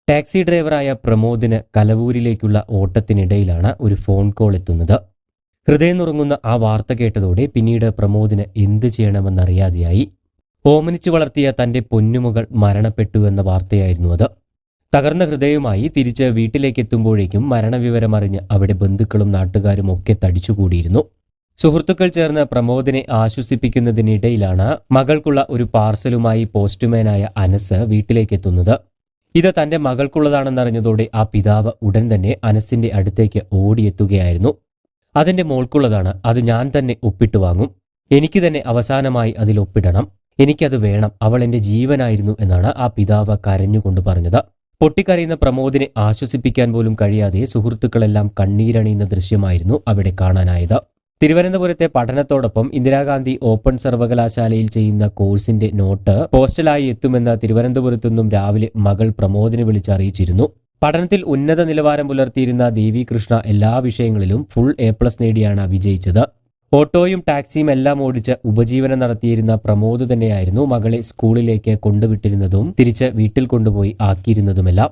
Taxi ഡ്രൈവറായ പ്രമോദിന് കലവൂരിലേക്കുള്ള ഓട്ടത്തിനിടയിലാണ് ഒരു phone call എത്തുന്നത്. ഹൃദയം നുറുങ്ങുന്ന ആ വാർത്ത കേട്ടതോടെ പിന്നീട് പ്രമോദിന് എന്ത് ചെയ്യണമെന്നറിയാതെയായി. ഓമനിച്ചു വളർത്തിയ തന്റെ പൊന്നുമകൾ മരണപ്പെട്ടു എന്ന വാർത്തയായിരുന്നു അത്. തകർന്ന ഹൃദയവുമായി തിരിച്ച് വീട്ടിലേക്കെത്തുമ്പോഴേക്കും മരണവിവരമറിഞ്ഞ് അവിടെ ബന്ധുക്കളും നാട്ടുകാരും ഒക്കെ തടിച്ചുകൂടിയിരുന്നു. സുഹൃത്തുക്കൾ ചേർന്ന് പ്രമോദിനെ ആശ്വസിപ്പിക്കുന്നതിനിടയിലാണ് മകൾക്കുള്ള ഒരു പാർസലുമായി പോസ്റ്റ്മാനായ അനസ് വീട്ടിലേക്കെത്തുന്നത്. ഇത് തന്റെ മകൾക്കുള്ളതാണെന്നറിഞ്ഞതോടെ ആ പിതാവ് ഉടൻ തന്നെ അനസിന്റെ അടുത്തേക്ക് ഓടിയെത്തുകയായിരുന്നു. അതെന്റെ മോൾക്കുള്ളതാണ്, അത് ഞാൻ തന്നെ ഒപ്പിട്ട് വാങ്ങും, എനിക്ക് തന്നെ അവസാനമായി അതിൽ ഒപ്പിടണം, എനിക്കത് വേണം, അവൾ എന്റെ ജീവനായിരുന്നു എന്നാണ് ആ പിതാവ് കരഞ്ഞുകൊണ്ട് പറഞ്ഞത്. പൊട്ടിക്കരയുന്ന പ്രമോദിനെ ആശ്വസിപ്പിക്കാൻ പോലും കഴിയാതെ സുഹൃത്തുക്കളെല്ലാം കണ്ണീരണിയുന്ന ദൃശ്യമായിരുന്നു അവിടെ കാണാനായത്. തിരുവനന്തപുരത്തെ പഠനത്തോടൊപ്പം ഇന്ദിരാഗാന്ധി ഓപ്പൺ സർവകലാശാലയിൽ ചെയ്യുന്ന കോഴ്സിന്റെ നോട്ട് പോസ്റ്റലായി എത്തുമെന്ന് തിരുവനന്തപുരത്തുനിന്നും രാവിലെ മകൾ പ്രമോദിനെ വിളിച്ചറിയിച്ചിരുന്നു. പഠനത്തിൽ ഉന്നത നിലവാരം പുലർത്തിയിരുന്ന ദേവികൃഷ്ണ എല്ലാ വിഷയങ്ങളിലും ഫുൾ A+ നേടിയാണ് വിജയിച്ചത്. ഓട്ടോയും ടാക്സിയും എല്ലാം ഓടിച്ച് ഉപജീവനം നടത്തിയിരുന്ന പ്രമോദ് തന്നെയായിരുന്നു മകളെ സ്കൂളിലേക്ക് കൊണ്ടുവിട്ടിരുന്നതും തിരിച്ച് വീട്ടിൽ കൊണ്ടുപോയി ആക്കിയിരുന്നതുമെല്ലാം.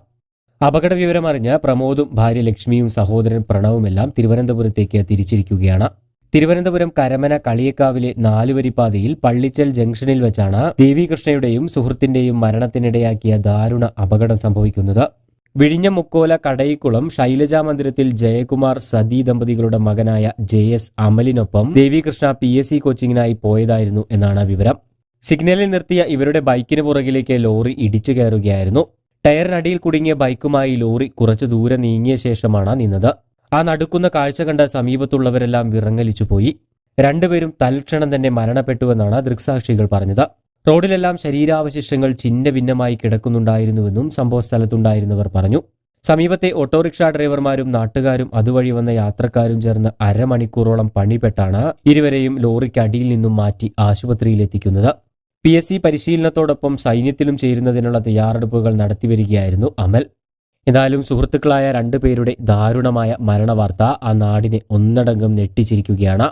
അപകട വിവരമറിഞ്ഞ് പ്രമോദും ഭാര്യ ലക്ഷ്മിയും സഹോദരൻ പ്രണവുമെല്ലാം തിരുവനന്തപുരത്തേക്ക് തിരിച്ചിരിക്കുകയാണ്. തിരുവനന്തപുരം കരമന കളിയക്കാവിലെ 4-വരിപ്പാതയിൽ പള്ളിച്ചൽ ജംഗ്ഷനിൽ വെച്ചാണ് ദേവികൃഷ്ണയുടെയും സുഹൃത്തിന്റെയും മരണത്തിനിടയാക്കിയ ദാരുണ അപകടം സംഭവിക്കുന്നത്. വിഴിഞ്ഞം മുക്കോല കടയിക്കുളം ശൈലജാ മന്ദിരത്തിൽ ജയകുമാർ സതി ദമ്പതികളുടെ മകനായ JS അമലിനൊപ്പം ദേവികൃഷ്ണ PSC കോച്ചിങ്ങിനായി പോയതായിരുന്നു എന്നാണ് വിവരം. സിഗ്നലിൽ നിർത്തിയ ഇവരുടെ ബൈക്കിന് പുറകിലേക്ക് ലോറി ഇടിച്ചു കയറുകയായിരുന്നു. ടയറിനടിയിൽ കുടുങ്ങിയ ബൈക്കുമായി ലോറി കുറച്ചു ദൂരെ നീങ്ങിയ ശേഷമാണ് നിന്നത്. ആ നടുക്കുന്ന കാഴ്ച കണ്ട സമീപത്തുള്ളവരെല്ലാം വിറങ്ങലിച്ചുപോയി. രണ്ടുപേരും തൽക്ഷണം തന്നെ മരണപ്പെട്ടുവെന്നാണ് ദൃക്സാക്ഷികൾ പറഞ്ഞത്. റോഡിലെല്ലാം ശരീരാവശിഷ്ടങ്ങൾ ഛിന്ന ഭിന്നമായി കിടക്കുന്നുണ്ടായിരുന്നുവെന്നും സംഭവസ്ഥലത്തുണ്ടായിരുന്നവർ പറഞ്ഞു. സമീപത്തെ ഓട്ടോറിക്ഷ ഡ്രൈവർമാരും നാട്ടുകാരും അതുവഴി വന്ന യാത്രക്കാരും ചേർന്ന് അരമണിക്കൂറോളം പണിപ്പെട്ടാണ് ഇരുവരെയും ലോറിക്കടിയിൽ നിന്നും മാറ്റി ആശുപത്രിയിലെത്തിക്കുന്നത്. PSC പരിശീലനത്തോടൊപ്പം സൈന്യത്തിലും ചേരുന്നതിനുള്ള തയ്യാറെടുപ്പുകൾ നടത്തിവരികയായിരുന്നു അമൽ. എന്നാലും സുഹൃത്തുക്കളായ 2 പേരുടെ ദാരുണമായ മരണവാർത്ത ആ നാടിനെ ഒന്നടങ്കം ഞെട്ടിച്ചിരിക്കുകയാണ്.